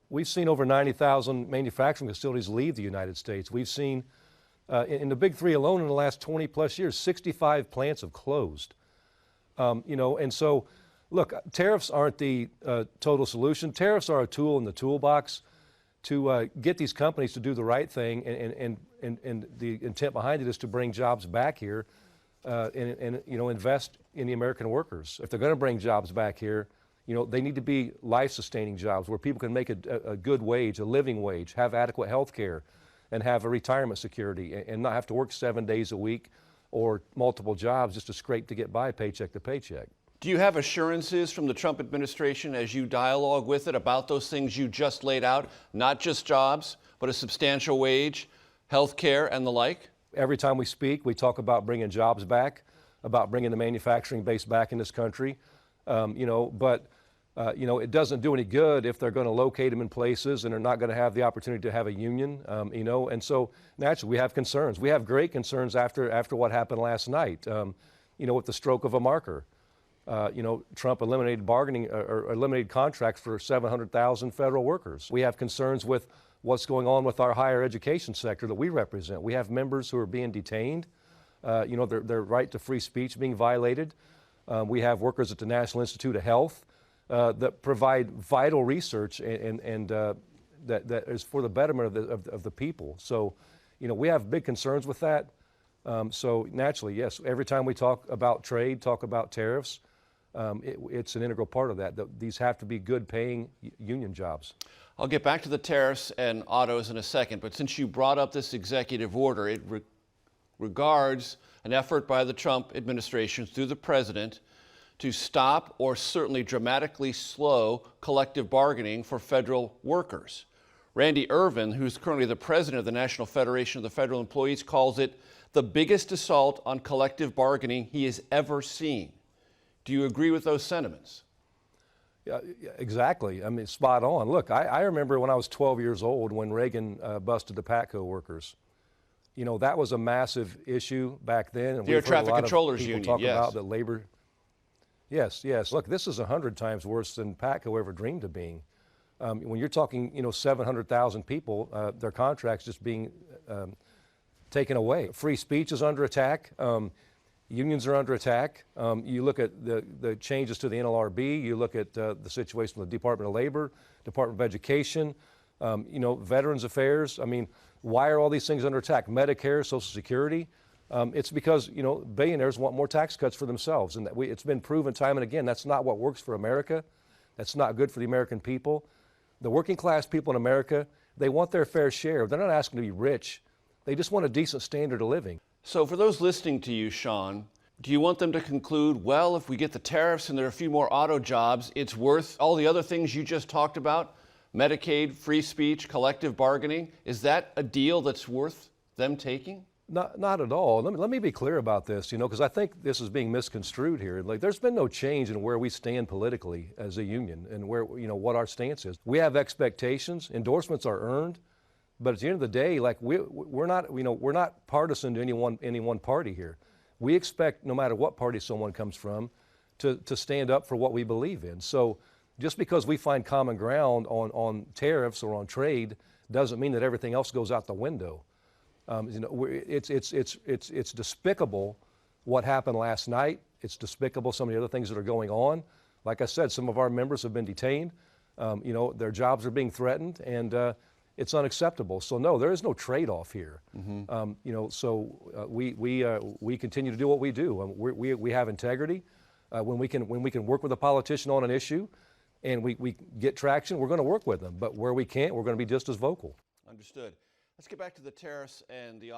We've seen over 90,000 manufacturing facilities leave the United States. We've seen, in the big three alone in the last 20 plus years, 65 plants have closed. And so, look, tariffs aren't the total solution. Tariffs are a tool in the toolbox to get these companies to do the right thing, and the intent behind it is to bring jobs back here and invest in the American workers. If they're going to bring jobs back here, they need to be life-sustaining jobs where people can make a good wage, a living wage, have adequate health care, and have a retirement security, and not have to work 7 days a week or multiple jobs just to scrape to get by paycheck to paycheck. Do you have assurances from the Trump administration as you dialogue with it about those things you just laid out, not just jobs, but a substantial wage, health care, and the like? Every time we speak, we talk about bringing jobs back, about bringing the manufacturing base back in this country. It doesn't do any good if they're going to locate them in places and they're not going to have the opportunity to have a union, and so naturally we have concerns. We have great concerns after what happened last night, with the stroke of a marker. Trump eliminated bargaining or eliminated contracts for 700,000 federal workers. We have concerns with what's going on with our higher education sector that we represent. We have members who are being detained, their right to free speech being violated. We have workers at the National Institute of Health that provide vital research and that is for the betterment of the people. So, we have big concerns with that. So naturally, yes, every time we talk about trade, talk about tariffs, it's an integral part of that. These have to be good paying union jobs. I'll get back to the tariffs and autos in a second, but since you brought up this executive order, it regards an effort by the Trump administration through the president to stop or certainly dramatically slow collective bargaining for federal workers. Randy Irvin, who's currently the president of the National Federation of the Federal Employees, calls it the biggest assault on collective bargaining he has ever seen. Do you agree with those sentiments? Yeah, exactly. I mean, spot on. Look, I remember when I was 12 years old when Reagan busted the PATCO workers. That was a massive issue back then. And the Air Traffic Controllers Union, talk yes. About that labor. Yes. Look, this is 100 times worse than PATCO ever dreamed of being. When you're talking, 700,000 people, their contracts just being taken away. Free speech is under attack. Unions are under attack. You look at the changes to the NLRB. You look at the situation with the Department of Labor, Department of Education, Veterans Affairs. I mean, why are all these things under attack? Medicare, Social Security. It's because, billionaires want more tax cuts for themselves. And it's been proven time and again, that's not what works for America. That's not good for the American people. The working class people in America, they want their fair share. They're not asking to be rich. They just want a decent standard of living. So for those listening to you, Sean, do you want them to conclude, well, if we get the tariffs and there are a few more auto jobs, it's worth all the other things you just talked about? Medicaid, free speech, collective bargaining. Is that a deal that's worth them taking? Not at all. Let me be clear about this, because I think this is being misconstrued here. Like, there's been no change in where we stand politically as a union and where, what our stance is. We have expectations. Endorsements are earned. But at the end of the day, like we're not partisan to any one party here. We expect, no matter what party someone comes from, to stand up for what we believe in. So just because we find common ground on tariffs or on trade doesn't mean that everything else goes out the window. It's despicable what happened last night. It's despicable some of the other things that are going on. Like I said, some of our members have been detained. Their jobs are being threatened, and it's unacceptable. So no, there is no trade-off here. We continue to do what we do. We have integrity. When we can work with a politician on an issue, and we get traction, we're going to work with them. But where we can't, we're going to be just as vocal. Understood. Let's get back to the tariffs and the